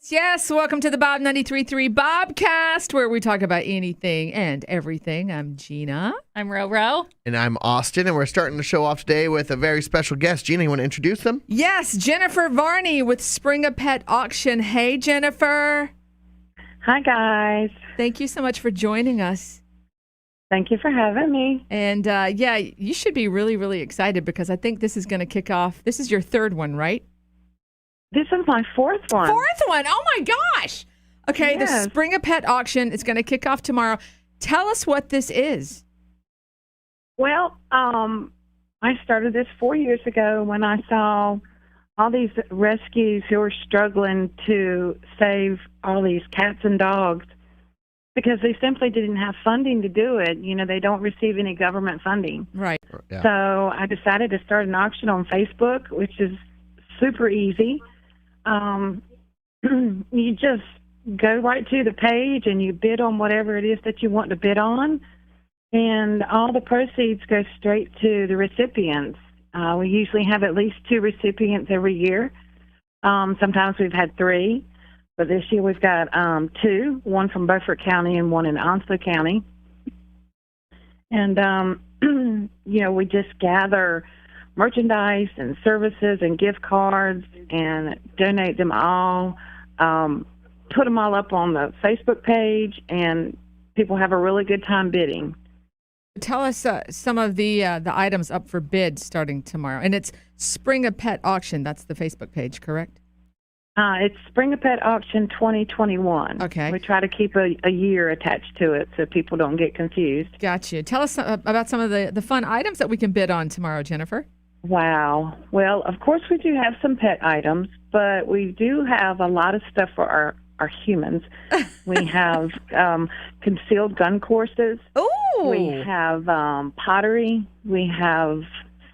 Yes, welcome to the Bob 93.3 Bobcast, where we talk about anything and everything. I'm Gina. I'm Ro. And I'm Austin, and we're starting the show off today with a very special guest. Gina, you want to introduce them? Yes, Jennifer Varney with Spring a Pet Auction. Hey, Jennifer. Hi, guys. Thank you so much for joining us. Thank you for having me. And you should be really, really excited because I think this is going to kick off. This is your third one, right? This is my fourth one. Fourth one. Oh, my gosh. Okay, Yes. The Spring a Pet Auction is going to kick off tomorrow. Tell us what this is. Well, I started this 4 years ago when I saw all these rescues who were struggling to save all these cats and dogs because they simply didn't have funding to do it. You know, they don't receive any government funding. Right. Yeah. So I decided to start an auction on Facebook, which is super easy. You just go right to the page and you bid on whatever it is that you want to bid on, and all the proceeds go straight to the recipients. We usually have at least 2 recipients every year. Sometimes we've had 3, but this year we've got 2, one from Beaufort County and one in Onslow County. And, we just gather merchandise and services and gift cards and donate them all, put them all up on the Facebook page, and people have a really good time bidding. Tell us some of the items up for bid starting tomorrow. And it's Spring a Pet Auction. That's the Facebook page, correct? It's Spring a Pet Auction 2021. Okay. We try to keep a year attached to it so people don't get confused. Gotcha. Tell us about some of the fun items that we can bid on tomorrow, Jennifer. Wow. Well, of course we do have some pet items, but we do have a lot of stuff for our humans. We have concealed gun courses. Ooh. We have pottery. We have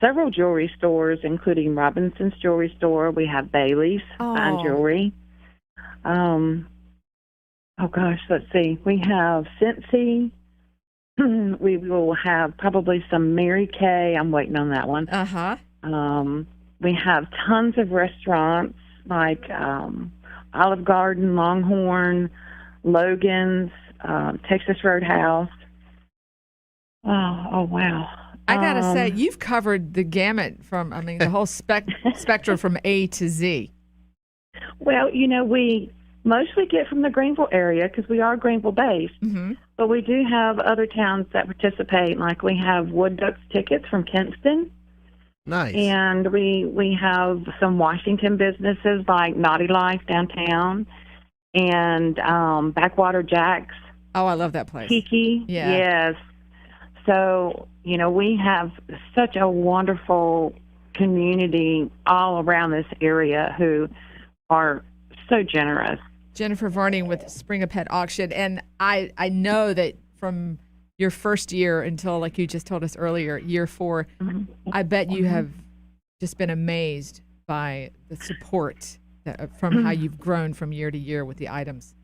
several jewelry stores, including Robinson's Jewelry Store. We have Bailey's Fine Jewelry. Let's see. We have Scentsy. We will have probably some Mary Kay. I'm waiting on that one. Uh-huh. We have tons of restaurants like Olive Garden, Longhorn, Logan's, Texas Roadhouse. Oh, wow. I got to say, you've covered the gamut from, the whole spectrum from A to Z. Well, we mostly get from the Greenville area because we are Greenville-based. Mm-hmm. But we do have other towns that participate, like we have Wood Ducks tickets from Kinston. Nice. And we have some Washington businesses like Naughty Life downtown and Backwater Jack's. Oh, I love that place. Kiki. Yeah. Yes. So, we have such a wonderful community all around this area who are so generous. Jennifer Varney with Spring a Pet Auction. And I know that from your first year until, like you just told us earlier, year 4, Mm-hmm. I bet you have just been amazed by the support from how you've grown from year to year with the items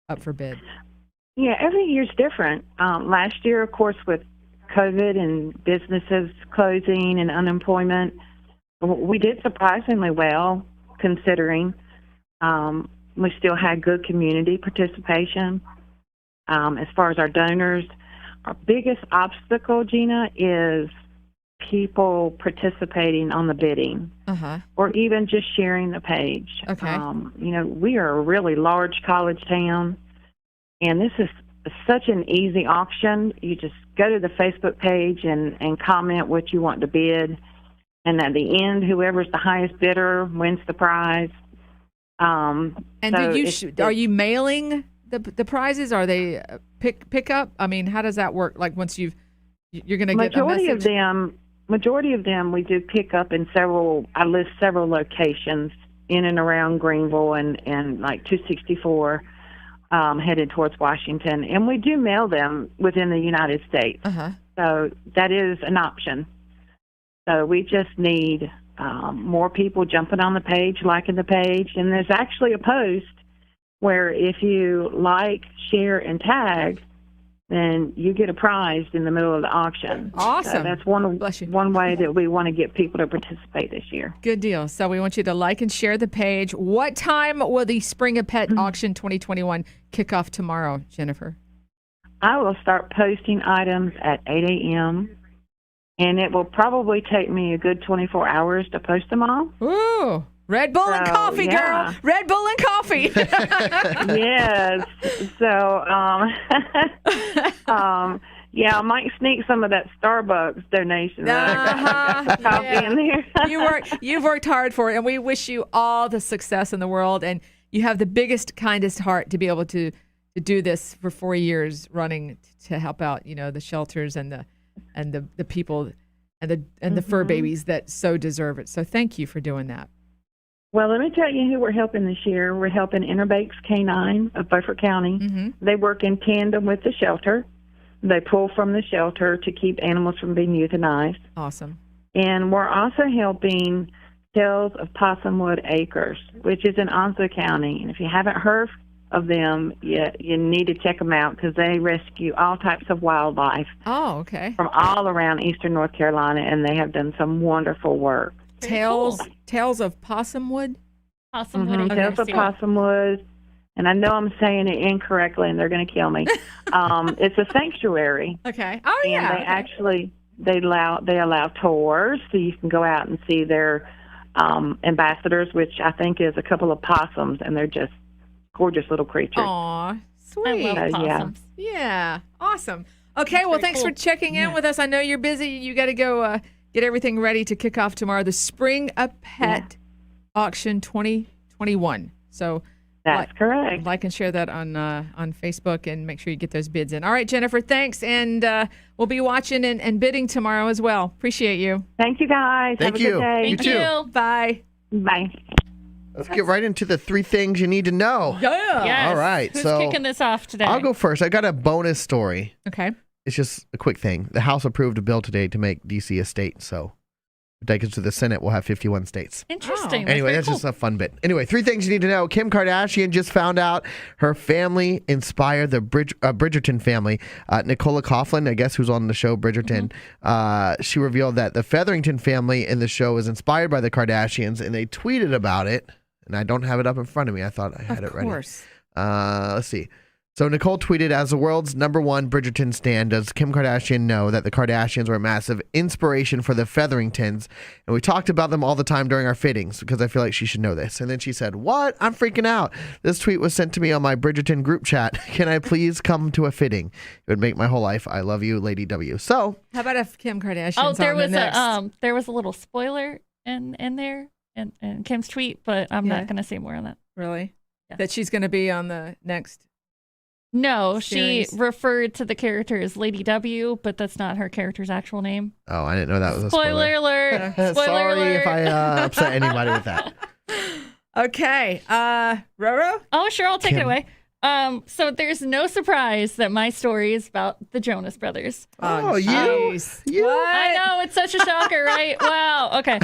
up for bid. Yeah, every year's different. Last year, of course, with COVID and businesses closing and unemployment, we did surprisingly well considering. We still had good community participation. As far as our donors, our biggest obstacle, Gina, is people participating on the bidding Uh-huh. or even just sharing the page. Okay. We are a really large college town, and this is such an easy auction. You just go to the Facebook page and comment what you want to bid, and at the end, whoever's the highest bidder wins the prize. And are you mailing the prizes? Are they pick up? How does that work? Like once you're going to get a message? Majority of them we do pick up in I list several locations in and around Greenville and like 264 headed towards Washington, and we do mail them within the United States. Uh-huh. So that is an option. So we just need more people jumping on the page, liking the page, and there's actually a post where if you like, share, and tag, then you get a prize in the middle of the auction. Awesome. So that's one way that we want to get people to participate this year. Good deal. So we want you to like and share the page. What time will the Spring a Pet Auction 2021 kick off tomorrow, Jennifer? I will start posting items at 8 a.m., and it will probably take me a good 24 hours to post them all. Ooh. Red Bull and coffee, girl. Red Bull and coffee. Yes. So, yeah, I might sneak some of that Starbucks donation. Got some coffee in there. You've worked hard for it, and we wish you all the success in the world. And you have the biggest, kindest heart to be able to do this for 4 years running to help out, the shelters and the people and the fur babies that so deserve it. So thank you for doing that. Well, let me tell you who we're helping this year. We're helping Interbakes Canine of Beaufort County. Mm-hmm. They work in tandem with the shelter. They pull from the shelter to keep animals from being euthanized. Awesome. And we're also helping Tales of Possumwood Acres, which is in Onslow County. And if you haven't heard of them, you need to check them out because they rescue all types of wildlife. Oh, okay. From all around eastern North Carolina, and they have done some wonderful work. Tales of Possumwood? Possumwood. Tales of Possumwood. And I know I'm saying it incorrectly, and they're going to kill me. It's a sanctuary. Okay. Oh, yeah. And they actually they allow tours, so you can go out and see their ambassadors, which I think is a couple of possums, and they're just gorgeous little creatures. Aw, sweet. I love possums. Yeah. Awesome. Okay, well, thanks for checking in with us. I know you're busy. You got to go get everything ready to kick off tomorrow, the Spring a Pet Auction 2021. So that's correct. Like and share that on Facebook, and make sure you get those bids in. All right, Jennifer, thanks. And we'll be watching and bidding tomorrow as well. Appreciate you. Thank you, guys. Thank Have you. a good day. You too. Bye. Bye. Let's get right into the 3 things you need to know. Yeah. Yes. All right. Who's so kicking this off today? I'll go first. I got a bonus story. Okay. It's just a quick thing. The House approved a bill today to make D.C. a state, so if that gets to the Senate, we'll have 51 states. Interesting. Anyway, that's just a fun bit. Anyway, 3 things you need to know. Kim Kardashian just found out her family inspired the Bridgerton family. Nicola Coughlan, I guess, who's on the show Bridgerton, she revealed that the Featherington family in the show is inspired by the Kardashians, and they tweeted about it. And I don't have it up in front of me. I thought I had it ready. Of course. Let's see. So Nicole tweeted, as the world's #1 Bridgerton stan, does Kim Kardashian know that the Kardashians were a massive inspiration for the Featheringtons? And we talked about them all the time during our fittings because I feel like she should know this. And then she said, what? I'm freaking out. This tweet was sent to me on my Bridgerton group chat. Can I please come to a fitting? It would make my whole life. I love you, Lady W. So how about if Kim Kardashian's there was a little spoiler in there in Kim's tweet, but I'm not going to say more on that. Really? Yeah. That she's going to be on the next No, series? She referred to the character as Lady W, but that's not her character's actual name. Oh, I didn't know that was a spoiler alert. Spoiler Sorry alert. if I upset anybody with that. Okay. Roro? Oh, sure. I'll take it away. So there's no surprise that my story is about the Jonas Brothers. Oh, you? I know, it's such a shocker, right? Wow. Okay.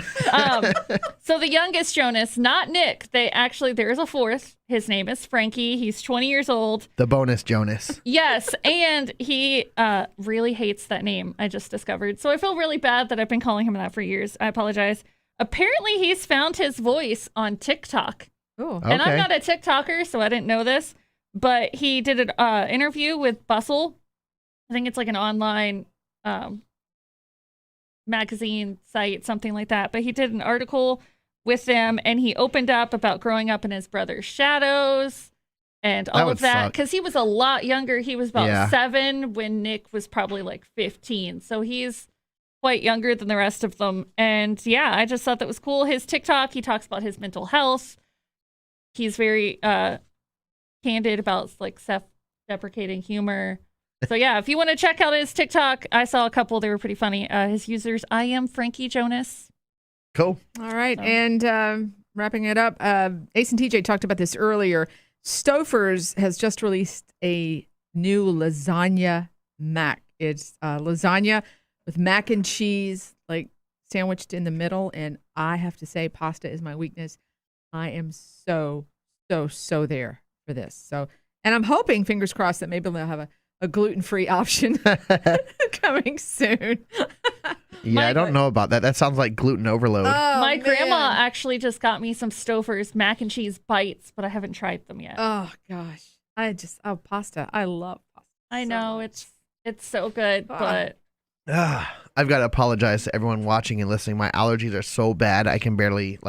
So the youngest Jonas, not Nick. There's a fourth. His name is Frankie. He's 20 years old. The bonus Jonas. Yes, and he really hates that name, I just discovered. So I feel really bad that I've been calling him that for years. I apologize. Apparently, he's found his voice on TikTok. Oh, okay. And I'm not a TikToker, so I didn't know this. But he did an interview with Bustle. I think it's like an online magazine site, something like that. But he did an article with them, and he opened up about growing up in his brother's shadows and all of that. Because he was a lot younger. He was about 7 when Nick was probably like 15. So he's quite younger than the rest of them. And yeah, I just thought that was cool. His TikTok, he talks about his mental health. He's very candid about like self-deprecating humor. So yeah, if you want to check out his TikTok, I saw a couple. They were pretty funny. His users, I am Frankie Jonas. Cool. All right. So. And wrapping it up, Ace and TJ talked about this earlier. Stouffer's has just released a new lasagna mac. It's lasagna with mac and cheese, like sandwiched in the middle. And I have to say, pasta is my weakness. I am so there for this. So, and I'm hoping, fingers crossed, that maybe they'll have a a gluten-free option coming soon. Yeah, I don't know about that. That sounds like gluten overload. My grandma actually just got me some Stouffer's mac and cheese bites, but I haven't tried them yet. Oh gosh, pasta. I love pasta. I know it's so good, but I've got to apologize to everyone watching and listening. My allergies are so bad I can barely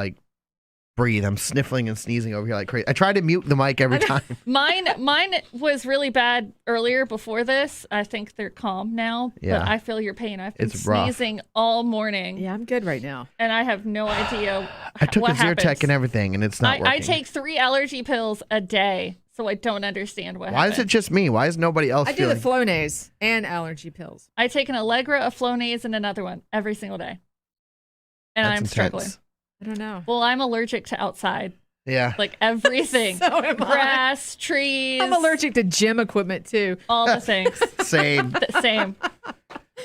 breathe. I'm sniffling and sneezing over here like crazy. I try to mute the mic every time. Mine was really bad earlier before this. I think they're calm now, but I feel your pain. I've been sneezing all morning. Yeah, I'm good right now. And I have no idea I took what a Zyrtec and everything, and it's not working. I take 3 allergy pills a day, so I don't understand what Why happens. is it just me? Why is nobody else I do the Flonase and allergy pills. I take an Allegra, a Flonase, and another one every single day. And I'm struggling. I don't know. Well, I'm allergic to outside. Yeah. Like everything. So am I. Grass, trees. I'm allergic to gym equipment too. All the things. Same. Same.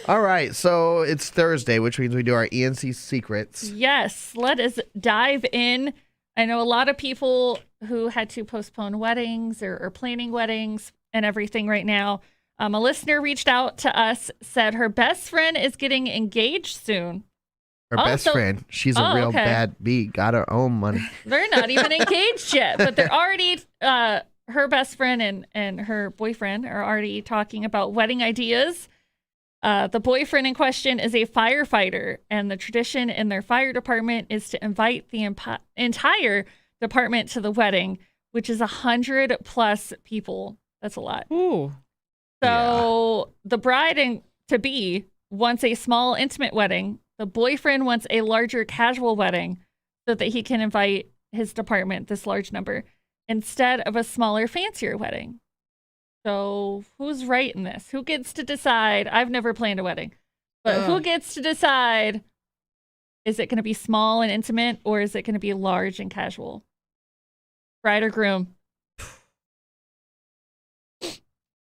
All right. So it's Thursday, which means we do our ENC secrets. Yes. Let us dive in. I know a lot of people who had to postpone weddings or planning weddings and everything right now. A listener reached out to us, said her best friend is getting engaged soon. Her best friend. She's a real bad bee. Got her own money. They're not even engaged yet, but they're already, her best friend and her boyfriend are already talking about wedding ideas. The boyfriend in question is a firefighter, and the tradition in their fire department is to invite the entire department to the wedding, which is 100+ people. That's a lot. Ooh. So the bride-to-be wants a small, intimate wedding. The boyfriend wants a larger, casual wedding so that he can invite his department, this large number, instead of a smaller, fancier wedding. So who's right in this? Who gets to decide? I've never planned a wedding, but who gets to decide? Is it going to be small and intimate, or is it going to be large and casual? Bride or groom?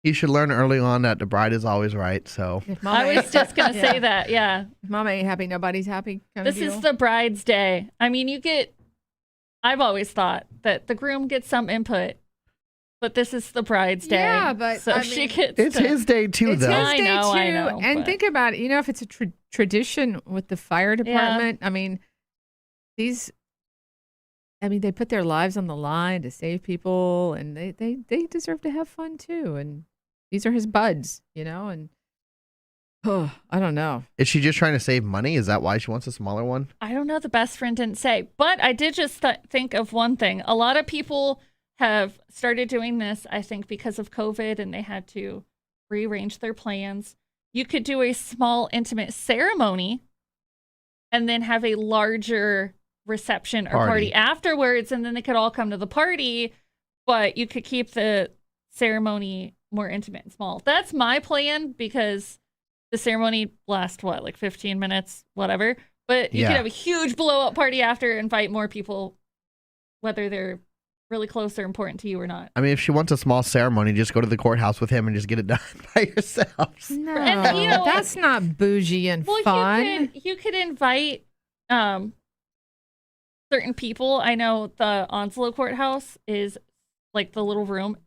You should learn early on that the bride is always right. So I was just going to say that. Yeah. If mama ain't happy, nobody's happy. This is the bride's day. I mean, I've always thought that the groom gets some input, but this is the bride's day. Yeah, but so she gets. It's his day too, it's though. His day I know. And think about it. If it's a tradition with the fire department, I mean, they put their lives on the line to save people, and they deserve to have fun too. And these are his buds, and I don't know. Is she just trying to save money? Is that why she wants a smaller one? I don't know. The best friend didn't say, but I did just think of one thing. A lot of people have started doing this, I think, because of COVID, and they had to rearrange their plans. You could do a small, intimate ceremony and then have a larger reception or party afterwards, and then they could all come to the party, but you could keep the ceremony more intimate and small. That's my plan, because the ceremony lasts 15 minutes, whatever, but you could have a huge blow up party after, invite more people, whether they're really close or important to you or not. I mean, if she wants a small ceremony, just go to the courthaus with him and just get it done by yourselves. No, that's not bougie and fun. You could invite certain people. I know the Onslow Courthouse is like the little room.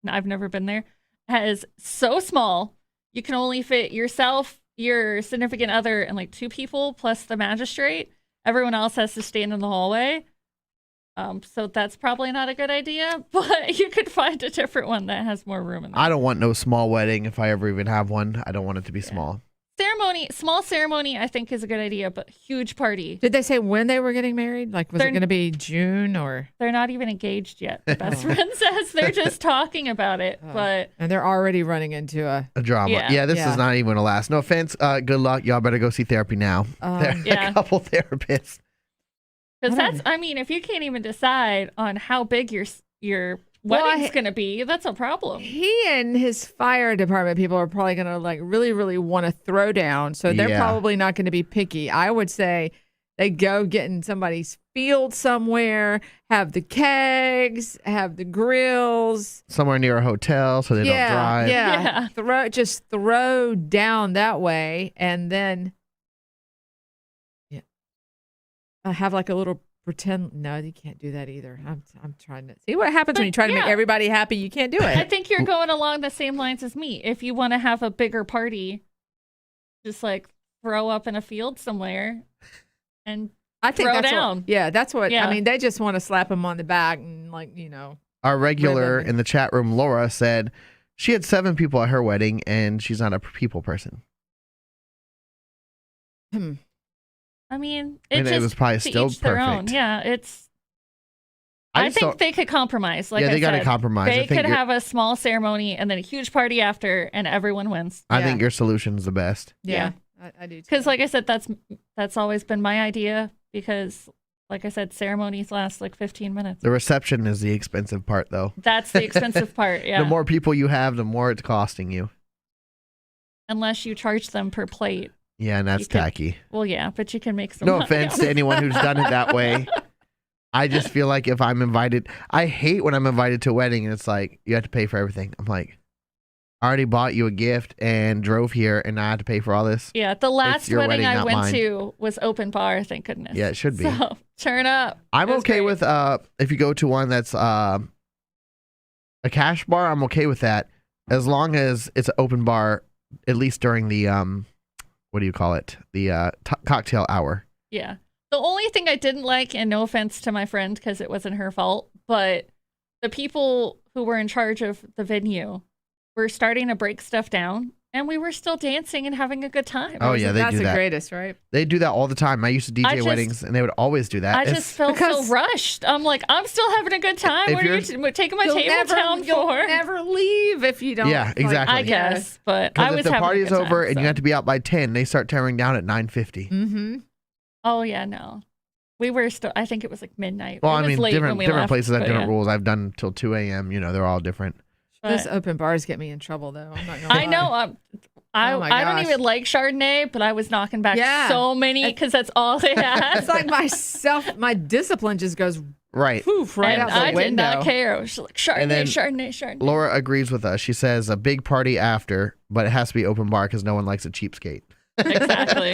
I've never been there. Is so small. You can only fit yourself, your significant other, and 2 people plus the magistrate. Everyone else has to stand in the hallway. So that's probably not a good idea, but you could find a different one that has more room in there. I don't want no small wedding. If I ever even have one, I don't want it to be small. Small ceremony, I think, is a good idea, but huge party. Did they say when they were getting married? Was it going to be June or? They're not even engaged yet. The best friend says they're just talking about it, but and they're already running into a drama. Yeah, this is not even going to last. No offense. Good luck. Y'all better go see therapy now. A couple therapists. Because if you can't even decide on how big your wedding's going to be, that's a problem. He and his fire department people are probably going to really, really want to throw down. So they're probably not going to be picky. I would say they go get in somebody's field somewhere, have the kegs, have the grills. Somewhere near a hotel so they don't drive. Yeah. Throw down that way, and then have a little pretend. No, you can't do that either. I'm trying to see what happens when you try to make everybody happy. You can't do it. I think you're going along the same lines as me. If you want to have a bigger party, just like throw up in a field somewhere and I think throw that's down. That's what. I mean, they just want to slap him on the back and Our regular in the chat room, Laura, said she had 7 people at her wedding and she's not a people person. I mean, it was probably still perfect. Yeah, I think they could compromise. Like they got to compromise. They could have a small ceremony and then a huge party after, and everyone wins. I think your solution is the best. Yeah, I do. Because, like I said, that's always been my idea. Because, like I said, ceremonies last like 15 minutes. The reception is the expensive part, though. That's the expensive part. Yeah. The more people you have, the more it's costing you. Unless you charge them per plate. Yeah, and that's tacky. Well, yeah, but you can make some No money. offense to anyone who's done it that way. I just feel like if I'm invited, I hate when I'm invited to a wedding and it's like, you have to pay for everything. I'm like, I already bought you a gift and drove here and now I have to pay for all this. Yeah, the last wedding I went mine. To was open bar, thank goodness. Yeah, it should be. So, turn up. I'm okay with, if you go to one that's a cash bar, I'm okay with that. As long as it's an open bar, at least during the, what do you call it? The cocktail hour. Yeah. The only thing I didn't like, and no offense to my friend because it wasn't her fault, but the people who were in charge of the venue were starting to break stuff down, and we were still dancing and having a good time. Oh, yeah, they do that. That's the greatest, right? They do that all the time. I used to DJ weddings, and they would always do that. I just felt so rushed. I'm like, I'm still having a good time. What are you taking my table down for? You'll never leave if you don't. Yeah, exactly. I guess, but I was if the having party's a good time, over and you have to be out by 10, they start tearing down at 9:50. Mm-hmm. Oh, yeah, no. We were still, I think it was like midnight. Well, I mean, different places have different rules. I've done till 2 a.m. They're all different. Those open bars get me in trouble, though. I'm not gonna lie. I know. I don't even like Chardonnay, but I was knocking back so many because that's all they had. It's like my discipline just goes right out the window. I did not care. I was like, Chardonnay. Laura agrees with us. She says a big party after, but it has to be open bar because no one likes a cheapskate. Exactly.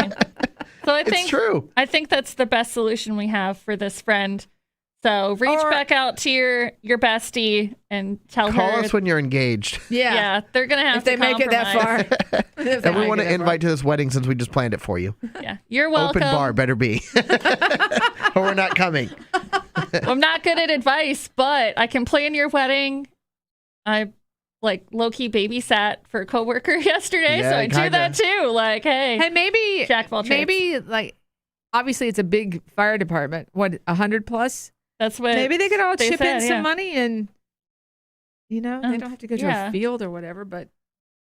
So it's true. I think that's the best solution we have for this friend. So reach back out to your bestie and tell her. Call us when you're engaged. Yeah, they're gonna have if they make it that far. And we want to invite to this wedding since we just planned it for you. Yeah, you're welcome. Open bar better be, or we're not coming. I'm not good at advice, but I can plan your wedding. I low-key babysat for a coworker yesterday, so I do that too. Like, hey, maybe jack of all trades. Maybe obviously it's a big fire department. What, 100 plus? That's what. Maybe they could all chip in some money, and they don't have to go to a field or whatever. But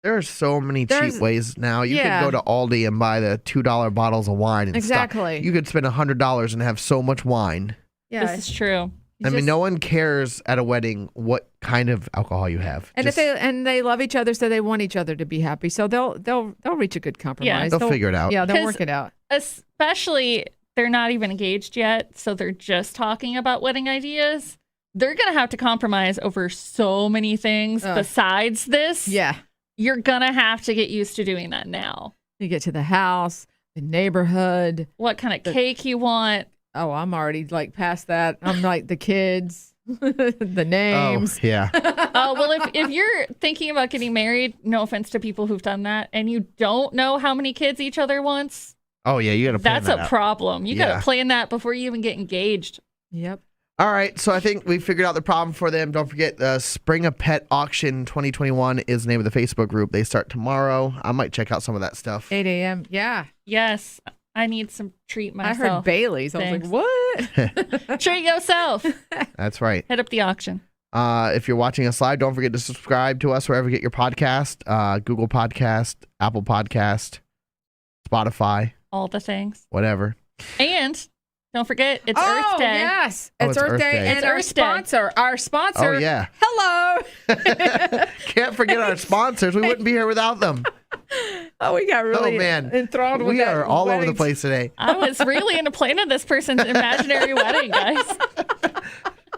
there are so many cheap ways now. You could go to Aldi and buy the $2 bottles of wine and exactly. stuff. You could spend $100 and have so much wine. Yeah, this is true. I mean, no one cares at a wedding what kind of alcohol you have. And they love each other, so they want each other to be happy. So they'll reach a good compromise. Yeah, they'll figure it out. Yeah, they'll work it out. Especially they're not even engaged yet, so they're just talking about wedding ideas. They're gonna have to compromise over so many things besides this. Yeah, you're gonna have to get used to doing that now. You get to the house, the neighborhood, what kind of cake you want. Oh, I'm already past that. I'm like the kids, the names. Oh, yeah. Well, if you're thinking about getting married, no offense to people who've done that, and you don't know how many kids each other wants. Oh, yeah, you got to plan That's a problem. You got to plan that before you even get engaged. Yep. All right, so I think we figured out the problem for them. Don't forget, Spring a Pet Auction 2021 is the name of the Facebook group. They start tomorrow. I might check out some of that stuff. 8 a.m. Yeah. Yes. I need some treat myself. I heard Bailey's. Thanks. I was like, what? Treat yourself. That's right. Hit up the auction. If you're watching us live, don't forget to subscribe to us wherever you get your podcast. Google Podcast, Apple Podcast, Spotify. All the things. Whatever. And don't forget, it's Earth Day. Yes. It's Earth Day. And our sponsor. Oh, yeah. Hello. Can't forget our sponsors. We wouldn't be here without them. Oh, we got really enthralled with that. We are all over the place today. I was really into planning this person's imaginary wedding, guys.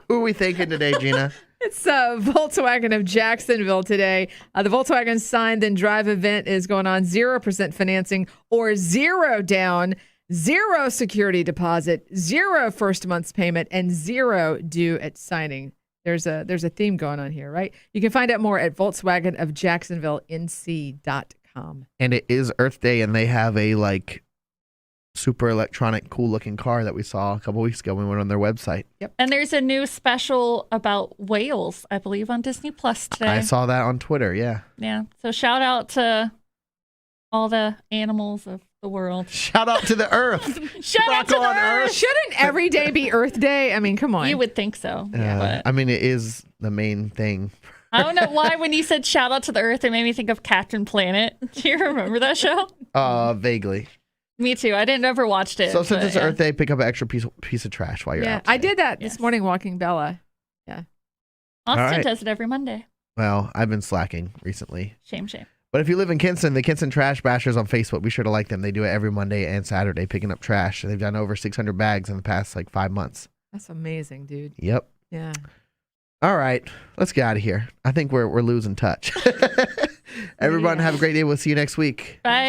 Who are we thinking today, Gina? It's Volkswagen of Jacksonville today. The Volkswagen Sign Then Drive event is going on. 0% financing or 0 down. 0 security deposit, 0 first month's payment, and 0 due at signing. There's a theme going on here, right? You can find out more at VolkswagenofJacksonvilleNC.com. And it is Earth Day, and they have a super electronic, cool looking car that we saw a couple weeks ago when we went on their website. Yep. And there's a new special about whales, I believe, on Disney Plus today. I saw that on Twitter. Yeah. Yeah. So shout out to all the animals of the world. Shout out to the Earth. Shout out to the Earth. Shouldn't every day be Earth Day? I mean, come on. You would think so. Yeah. I mean, it is the main thing. I don't know why when you said shout out to the Earth, it made me think of Captain Planet. Do you remember that show? Vaguely. Me too. I didn't ever watched it. So since it's Earth Day, pick up an extra piece of trash while you're out. I did that this morning walking Bella. Yeah. Austin does it every Monday. Well, I've been slacking recently. Shame. But if you live in Kinston, the Kinston Trash Bashers on Facebook, be sure to like them. They do it every Monday and Saturday, picking up trash. They've done over 600 bags in the past 5 months. That's amazing, dude. Yep. Yeah. All right, let's get out of here. I think we're losing touch. Everyone, have a great day. We'll see you next week. Bye.